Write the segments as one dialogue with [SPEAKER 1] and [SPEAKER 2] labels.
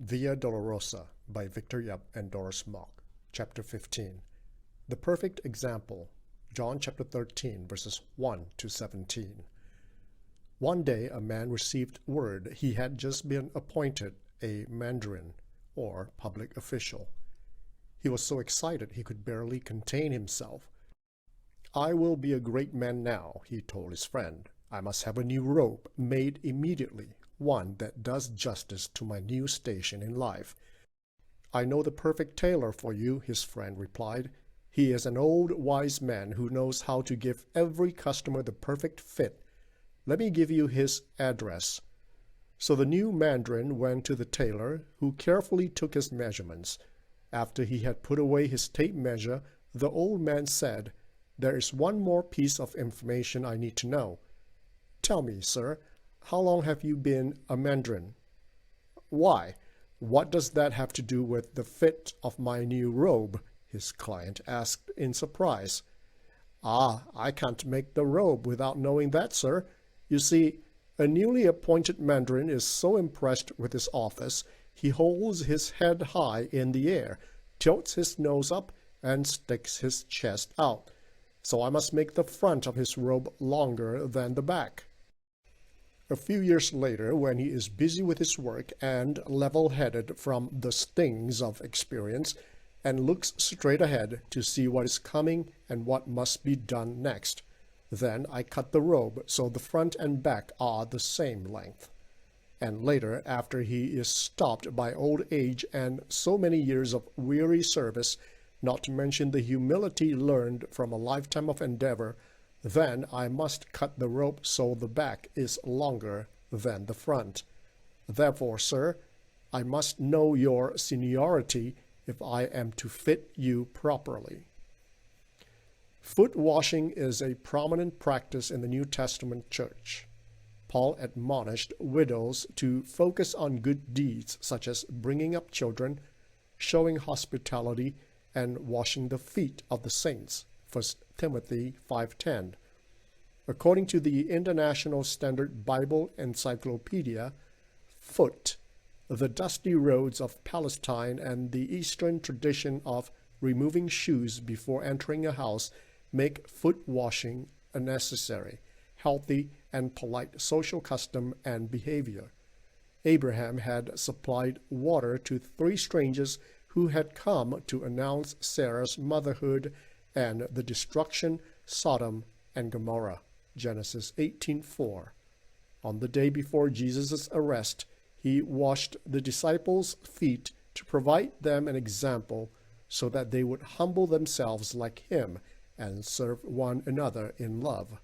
[SPEAKER 1] Via Dolorosa by Victor Yap and Doris Mock. Chapter 15. The Perfect Example. John chapter 13, verses 1 to 17. One day a man received word he had just been appointed a mandarin, or public official. He was so excited he could barely contain himself. "I will be a great man now," he told his friend. "I must have a new robe made immediately, one that does justice to my new station in life." "I know the perfect tailor for you," his friend replied. "He is an old wise man who knows how to give every customer the perfect fit. Let me give you his address." So the new mandarin went to the tailor, who carefully took his measurements. After he had put away his tape measure, the old man said, "There is one more piece of information I need to know. Tell me, sir, how long have you been a mandarin?" "Why, what does that have to do with the fit of my new robe?" his client asked in surprise. "Ah, I can't make the robe without knowing that, sir. You see, a newly appointed mandarin is so impressed with his office, he holds his head high in the air, tilts his nose up, and sticks his chest out. So I must make the front of his robe longer than the back." A few years later, when he is busy with his work and level-headed from the stings of experience, and looks straight ahead to see what is coming and what must be done next, then I cut the robe so the front and back are the same length. And later, after he is stopped by old age and so many years of weary service, not to mention the humility learned from a lifetime of endeavor, then I must cut the robe so the back is longer than the front. Therefore, sir, I must know your seniority if I am to fit you properly. Foot washing is a prominent practice in the New Testament church. Paul admonished widows to focus on good deeds such as bringing up children, showing hospitality, and washing the feet of the saints. 1 Timothy 5:10. According to the International Standard Bible Encyclopedia, foot, the dusty roads of Palestine, and the Eastern tradition of removing shoes before entering a house make foot washing a necessary, healthy, and polite social custom and behavior. Abraham had supplied water to 3 strangers who had come to announce Sarah's motherhood and the destruction Sodom and Gomorrah. Genesis 18:4. On the day before Jesus' arrest, he washed the disciples' feet to provide them an example so that they would humble themselves like him and serve one another in love.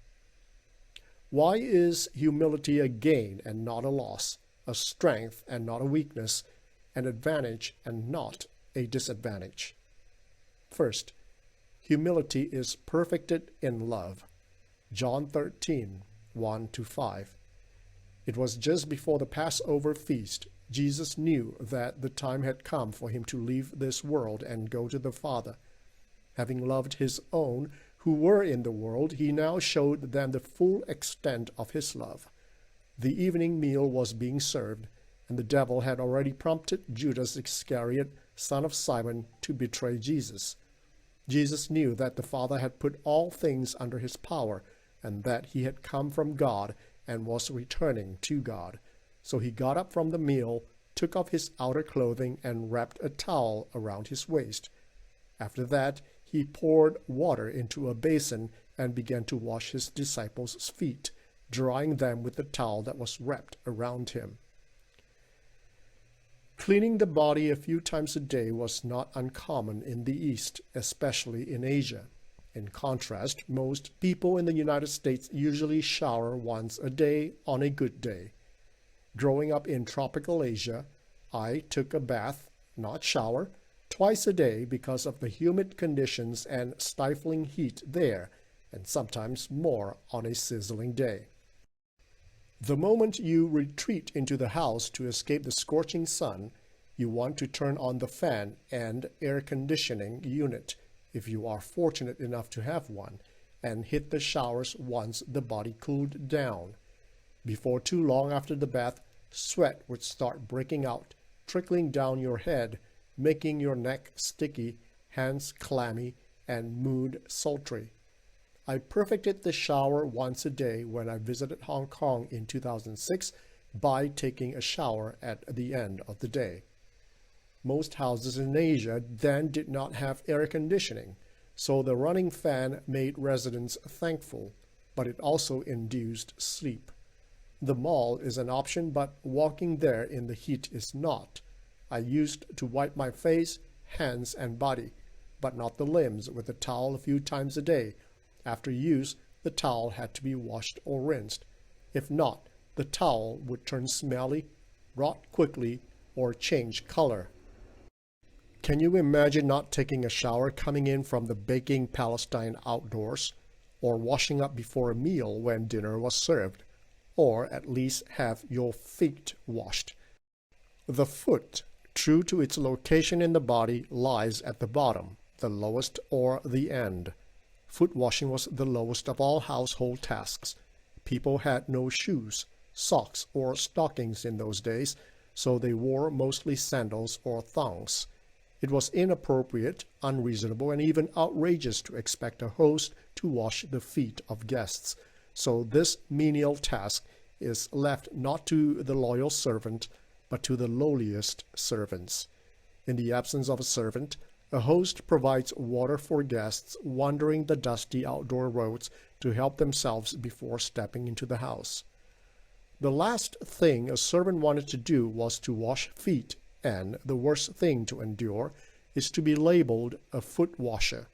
[SPEAKER 1] Why is humility a gain and not a loss, a strength and not a weakness, an advantage and not a disadvantage? First, humility is perfected in love. John 13, 1-5. It was just before the Passover feast. Jesus knew that the time had come for him to leave this world and go to the Father. Having loved his own who were in the world, he now showed them the full extent of his love. The evening meal was being served, and the devil had already prompted Judas Iscariot, son of Simon, to betray Jesus. Jesus knew that the Father had put all things under his power, and that he had come from God and was returning to God. So he got up from the meal, took off his outer clothing, and wrapped a towel around his waist. After that, he poured water into a basin and began to wash his disciples' feet, drying them with the towel that was wrapped around him. Cleaning the body a few times a day was not uncommon in the East, especially in Asia. In contrast, most people in the United States usually shower once a day on a good day. Growing up in tropical Asia, I took a bath, not shower, twice a day because of the humid conditions and stifling heat there, and sometimes more on a sizzling day. The moment you retreat into the house to escape the scorching sun, you want to turn on the fan and air conditioning unit, if you are fortunate enough to have one, and hit the showers once the body cooled down. Before too long after the bath, sweat would start breaking out, trickling down your head, making your neck sticky, hands clammy, and mood sultry. I perfected the shower once a day when I visited Hong Kong in 2006 by taking a shower at the end of the day. Most houses in Asia then did not have air conditioning, so the running fan made residents thankful, but it also induced sleep. The mall is an option, but walking there in the heat is not. I used to wipe my face, hands, and body, but not the limbs, with a towel a few times a day. After use, the towel had to be washed or rinsed. If not, the towel would turn smelly, rot quickly, or change color. Can you imagine not taking a shower coming in from the baking Palestine outdoors, or washing up before a meal when dinner was served, or at least have your feet washed? The foot, true to its location in the body, lies at the bottom, the lowest or the end. Foot washing was the lowest of all household tasks. People had no shoes, socks, or stockings in those days, so they wore mostly sandals or thongs. It was inappropriate, unreasonable, and even outrageous to expect a host to wash the feet of guests, so this menial task is left not to the loyal servant, but to the lowliest servants. In the absence of a servant, a host provides water for guests wandering the dusty outdoor roads to help themselves before stepping into the house. The last thing a servant wanted to do was to wash feet, and the worst thing to endure is to be labeled a foot washer.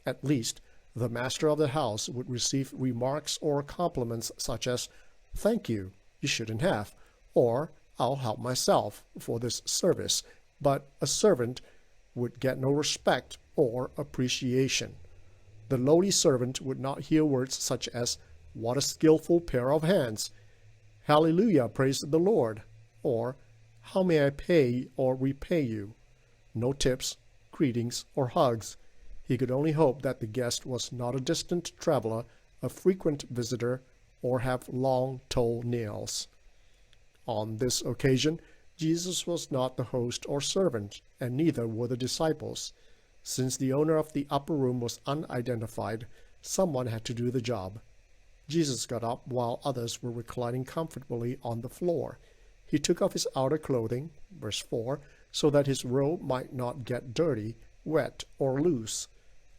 [SPEAKER 1] At least, the master of the house would receive remarks or compliments such as, "Thank you, you shouldn't have," or "I'll help myself" for this service, but a servant would get no respect or appreciation. The lowly servant would not hear words such as, "What a skillful pair of hands," "Hallelujah, praise the Lord," or "How may I pay or repay you?" No tips, greetings, or hugs. He could only hope that the guest was not a distant traveler, a frequent visitor, or have long toe-nails. On this occasion, Jesus was not the host or servant, and neither were the disciples. Since the owner of the upper room was unidentified, someone had to do the job. Jesus got up while others were reclining comfortably on the floor. He took off his outer clothing, verse 4, so that his robe might not get dirty, wet, or loose.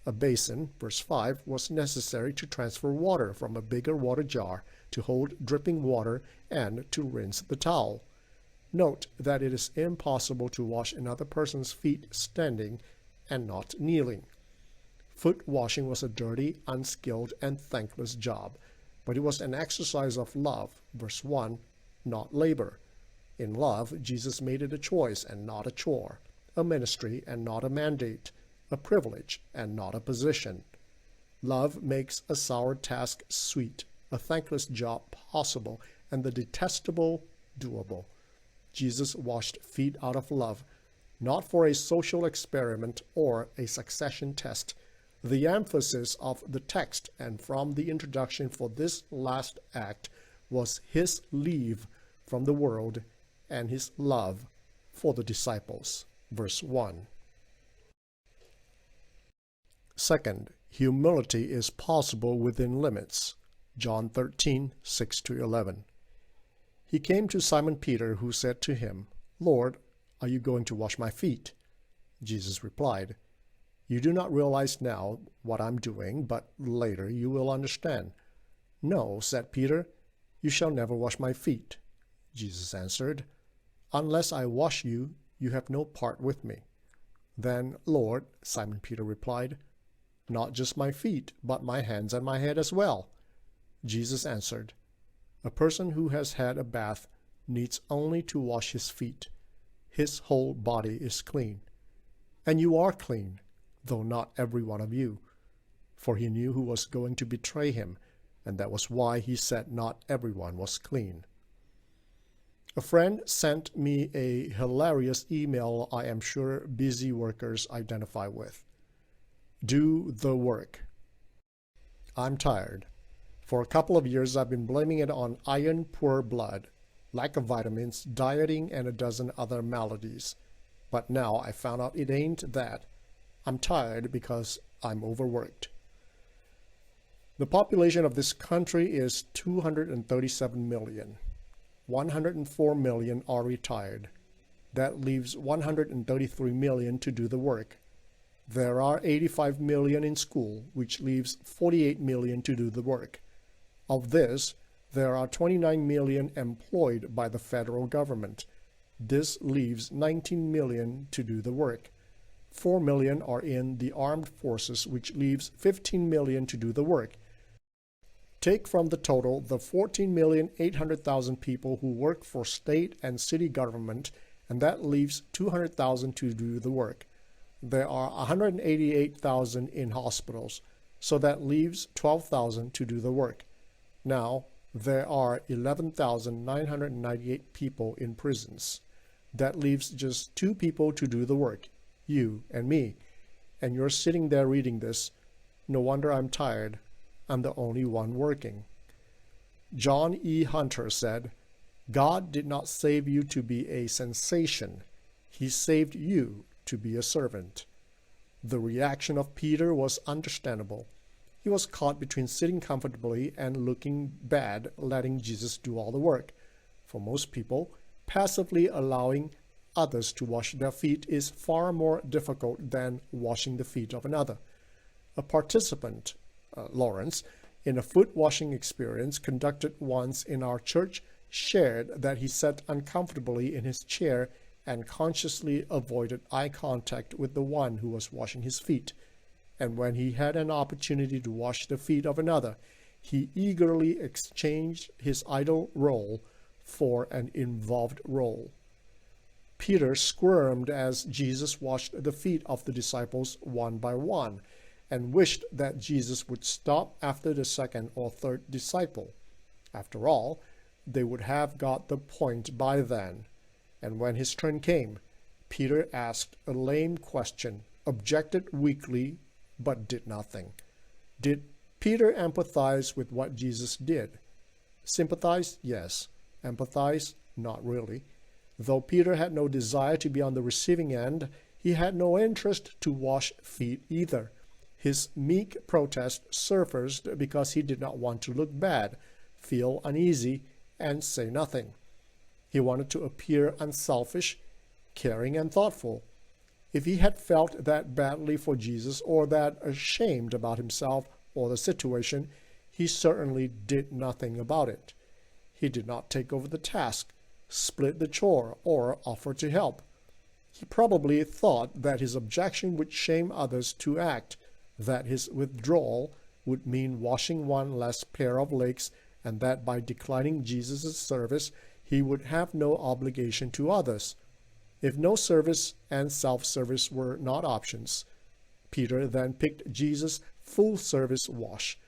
[SPEAKER 1] A basin, verse 5, was necessary to transfer water from a bigger water jar to hold dripping water and to rinse the towel. Note that it is impossible to wash another person's feet standing and not kneeling. Foot washing was a dirty, unskilled, and thankless job, but it was an exercise of love, verse 1, not labor. In love, Jesus made it a choice and not a chore, a ministry and not a mandate, a privilege and not a position. Love makes a sour task sweet, a thankless job possible, and the detestable doable. Jesus washed feet out of love, not for a social experiment or a succession test. The emphasis of the text and from the introduction for this last act was his leave from the world and his love for the disciples. Verse 1. Second, humility is possible within limits. John 13, 6-11. He came to Simon Peter, who said to him, "Lord, are you going to wash my feet?" Jesus replied, "You do not realize now what I'm doing, but later you will understand." "No," said Peter, "you shall never wash my feet." Jesus answered, "Unless I wash you, you have no part with me." "Then, Lord," Simon Peter replied, "not just my feet, but my hands and my head as well." Jesus answered, "A person who has had a bath needs only to wash his feet. His whole body is clean. And you are clean, though not every one of you." For he knew who was going to betray him, and that was why he said not everyone was clean. A friend sent me a hilarious email I am sure busy workers identify with. Do the work. I'm tired. For a couple of years I've been blaming it on iron poor blood. lack of vitamins, dieting, and a dozen other maladies. But now I found out it ain't that. I'm tired because I'm overworked. The population of this country is 237 million. 104 million are retired. That leaves 133 million to do the work. There are 85 million in school, which leaves 48 million to do the work. Of this, there are 29 million employed by the federal government. This leaves 19 million to do the work. 4 million are in the armed forces, which leaves 15 million to do the work. Take from the total the 14,800,000 people who work for state and city government, and that leaves 200,000 to do the work. There are 188,000 in hospitals, so that leaves 12,000 to do the work. Now, there are 11,998 people in prisons. That leaves just 2 people to do the work, you and me. And you're sitting there reading this. No wonder I'm tired. I'm the only one working. John E. Hunter said, "God did not save you to be a sensation. He saved you to be a servant." The reaction of Peter was understandable. He was caught between sitting comfortably and looking bad, letting Jesus do all the work. For most people, passively allowing others to wash their feet is far more difficult than washing the feet of another. A participant, Lawrence, in a foot washing experience conducted once in our church, shared that he sat uncomfortably in his chair and consciously avoided eye contact with the one who was washing his feet. And when he had an opportunity to wash the feet of another, he eagerly exchanged his idle role for an involved role. Peter squirmed as Jesus washed the feet of the disciples one by one, and wished that Jesus would stop after the second or third disciple. After all, they would have got the point by then. And when his turn came, Peter asked a lame question, objected weakly, but did nothing. Did Peter empathize with what Jesus did? Sympathize? Yes. Empathize? Not really. Though Peter had no desire to be on the receiving end, he had no interest to wash feet either. His meek protest surfaced because he did not want to look bad, feel uneasy, and say nothing. He wanted to appear unselfish, caring, and thoughtful. If he had felt that badly for Jesus or that ashamed about himself or the situation, he certainly did nothing about it. He did not take over the task, split the chore, or offer to help. He probably thought that his objection would shame others to act, that his withdrawal would mean washing one less pair of legs, and that by declining Jesus' service, he would have no obligation to others. If no service and self-service were not options, Peter then picked Jesus' full-service wash.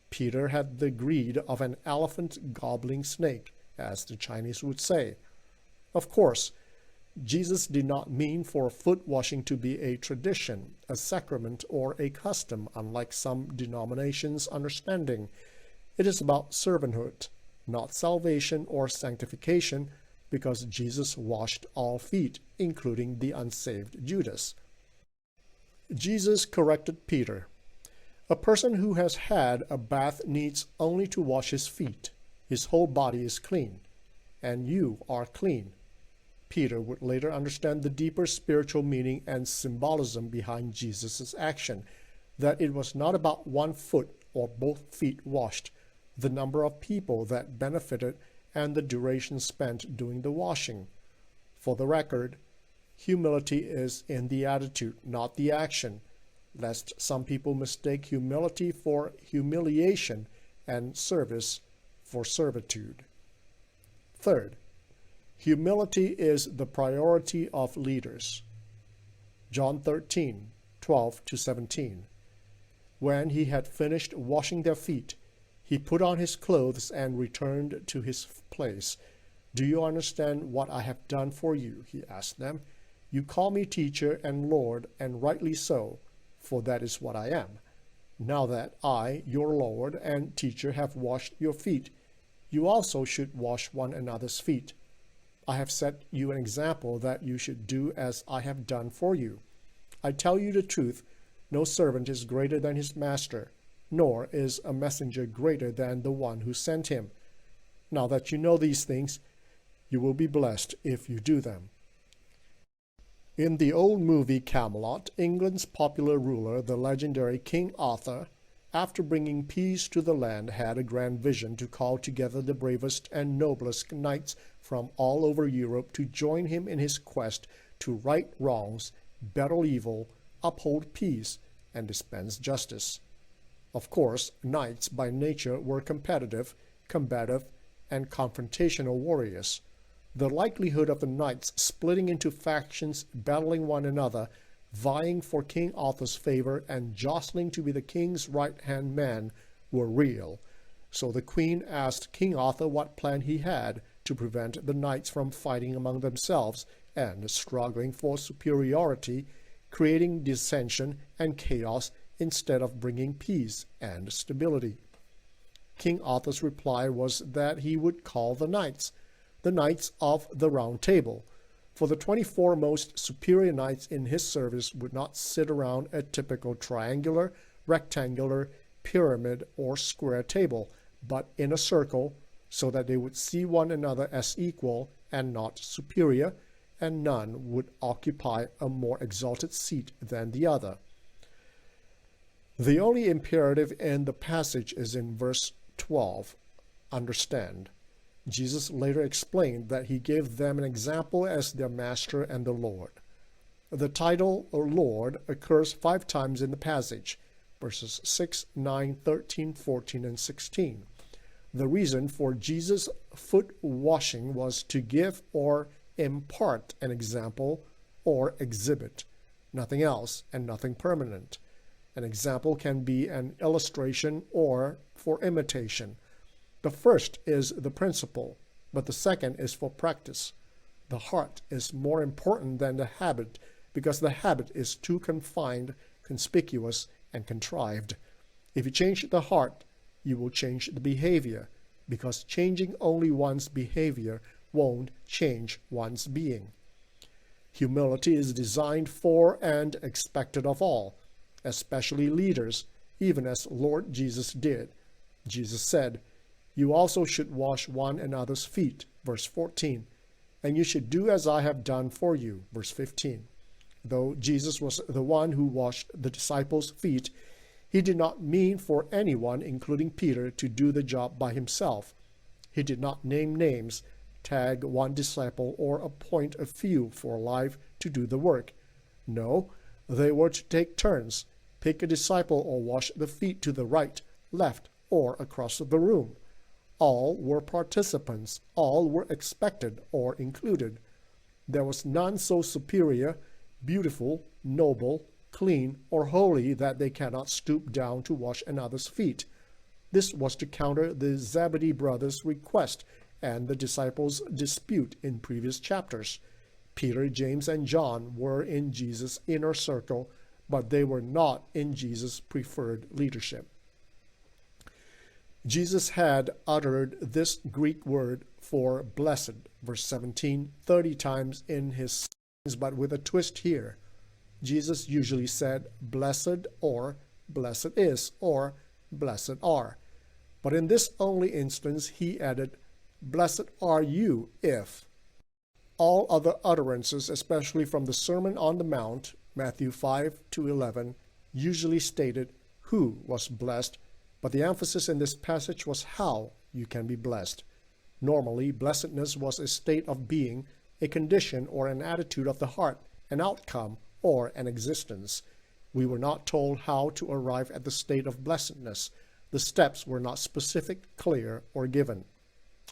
[SPEAKER 1] Peter had the greed of an elephant gobbling snake, as the Chinese would say. Of course, Jesus did not mean for foot washing to be a tradition, a sacrament, or a custom, unlike some denominations' understanding. It is about servanthood, not salvation or sanctification, because Jesus washed all feet, including the unsaved Judas. Jesus corrected Peter. A person who has had a bath needs only to wash his feet. His whole body is clean, and you are clean. Peter would later understand the deeper spiritual meaning and symbolism behind Jesus' action, that it was not about one foot or both feet washed, the number of people that benefited, and the duration spent doing the washing. For the record, humility is in the attitude, not the action, lest some people mistake humility for humiliation and service for servitude. Third, humility is the priority of leaders. John 13:12-17. When he had finished washing their feet, he put on his clothes and returned to his place. "Do you understand what I have done for you?" he asked them. "You call me teacher and Lord, and rightly so, for that is what I am. Now that I, your Lord and teacher, have washed your feet, you also should wash one another's feet. I have set you an example that you should do as I have done for you. I tell you the truth, no servant is greater than his master, nor is a messenger greater than the one who sent him. Now that you know these things, you will be blessed if you do them. In the old movie Camelot, England's popular ruler, the legendary King Arthur, after bringing peace to the land, had a grand vision to call together the bravest and noblest knights from all over Europe to join him in his quest to right wrongs, battle evil, uphold peace, and dispense justice. Of course, knights by nature were competitive, combative, and confrontational warriors. The likelihood of the knights splitting into factions, battling one another, vying for King Arthur's favor, and jostling to be the king's right-hand man were real. So the queen asked King Arthur what plan he had to prevent the knights from fighting among themselves and struggling for superiority, creating dissension and chaos instead of bringing peace and stability. King Arthur's reply was that he would call the Knights of the Round Table, for the 24 most superior knights in his service would not sit around a typical triangular, rectangular, pyramid, or square table, but in a circle, so that they would see one another as equal and not superior, and none would occupy a more exalted seat than the other. The only imperative in the passage is in verse 12, understand. Jesus later explained that he gave them an example as their master and the Lord. The title Lord occurs 5 times in the passage, verses 6, 9, 13, 14, and 16. The reason for Jesus' foot washing was to give or impart an example or exhibit, nothing else and nothing permanent. An example can be an illustration or for imitation. The first is the principle, but the second is for practice. The heart is more important than the habit because the habit is too confined, conspicuous, and contrived. If you change the heart, you will change the behavior, because changing only one's behavior won't change one's being. Humility is designed for and expected of all, especially leaders, even as Lord Jesus did. Jesus said, "You also should wash one another's feet," verse 14, "and you should do as I have done for you," verse 15. Though Jesus was the one who washed the disciples' feet, he did not mean for anyone, including Peter, to do the job by himself. He did not name names, tag one disciple, or appoint a few for life to do the work. No, they were to take turns, pick a disciple or wash the feet to the right, left, or across the room. All were participants, all were expected or included. There was none so superior, beautiful, noble, clean, or holy that they cannot stoop down to wash another's feet. This was to counter the Zebedee brothers' request and the disciples' dispute in previous chapters. Peter, James, and John were in Jesus' inner circle, but they were not in Jesus' preferred leadership. Jesus had uttered this Greek word for blessed, verse 17, 30 times in his sermons, but with a twist here. Jesus usually said blessed or blessed is or blessed are. But in this only instance he added, blessed are you if. All other utterances, especially from the Sermon on the Mount, Matthew 5 to 11, usually stated who was blessed, but the emphasis in this passage was how you can be blessed. Normally, blessedness was a state of being, a condition or an attitude of the heart, an outcome, or an existence. We were not told how to arrive at the state of blessedness. The steps were not specific, clear, or given.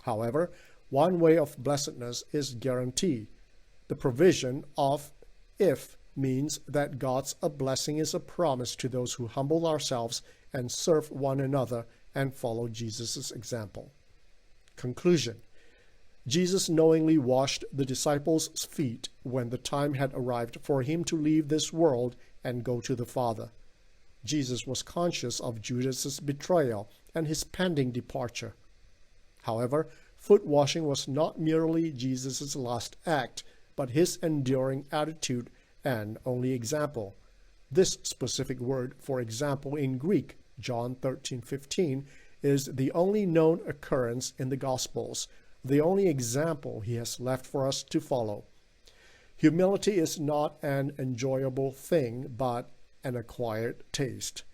[SPEAKER 1] However, one way of blessedness is guarantee. The provision of if means that God's a blessing is a promise to those who humble ourselves and serve one another and follow Jesus' example. Conclusion. Jesus knowingly washed the disciples' feet when the time had arrived for him to leave this world and go to the Father. Jesus was conscious of Judas' betrayal and his pending departure. However, Foot washing was not merely Jesus' last act, but his enduring attitude and only example. This specific word for example in Greek, John 13:15, is the only known occurrence in the Gospels, the only example he has left for us to follow. Humility is not an enjoyable thing, but an acquired taste.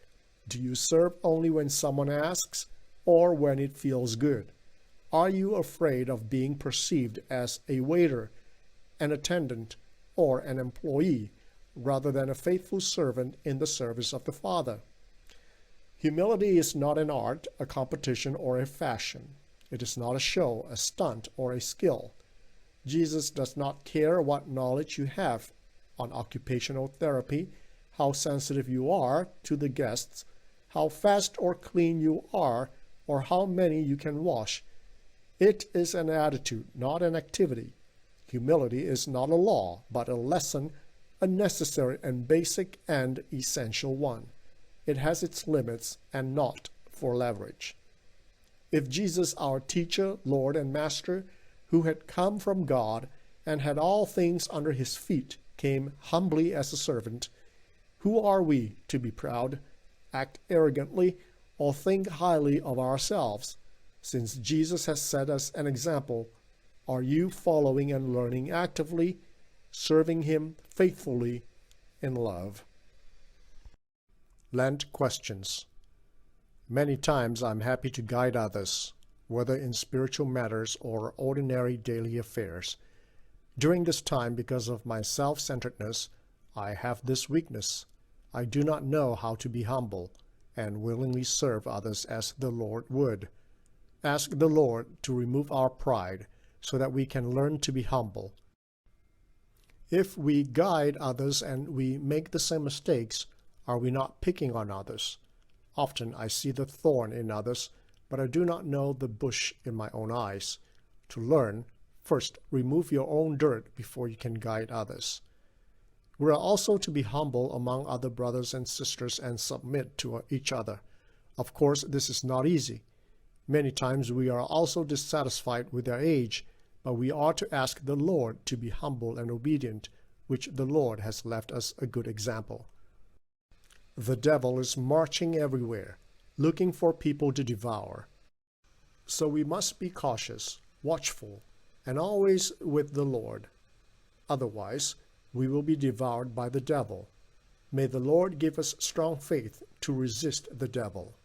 [SPEAKER 1] Do you serve only when someone asks, or when it feels good? Are you afraid of being perceived as a waiter, an attendant, or an employee, rather than a faithful servant in the service of the Father? Humility is not an art, a competition, or a fashion. It is not a show, a stunt, or a skill. Jesus does not care what knowledge you have on occupational therapy, how sensitive you are to the guests, how fast or clean you are, or how many you can wash. It is an attitude, not an activity. Humility is not a law, but a lesson, a necessary and basic and essential one. It has its limits and not for leverage. If Jesus, our teacher, Lord, and Master, who had come from God and had all things under his feet, came humbly as a servant, who are we to be proud, act arrogantly, or think highly of ourselves? Since Jesus has set us an example, are you following and learning actively, serving him faithfully in love? Lent questions. Many times I'm happy to guide others, whether in spiritual matters or ordinary daily affairs. During this time, because of my self-centeredness, I have this weakness. I do not know how to be humble and willingly serve others as the Lord would. Ask the Lord to remove our pride so that we can learn to be humble. If we guide others and we make the same mistakes, are we not picking on others? Often I see the thorn in others, but I do not know the bush in my own eyes. To learn, first remove your own dirt before you can guide others. We are also to be humble among other brothers and sisters and submit to each other. Of course, this is not easy. Many times we are also dissatisfied with our age, but we are to ask the Lord to be humble and obedient, which the Lord has left us a good example. The devil is marching everywhere, looking for people to devour. So we must be cautious, watchful, and always with the Lord. Otherwise, we will be devoured by the devil. May the Lord give us strong faith to resist the devil.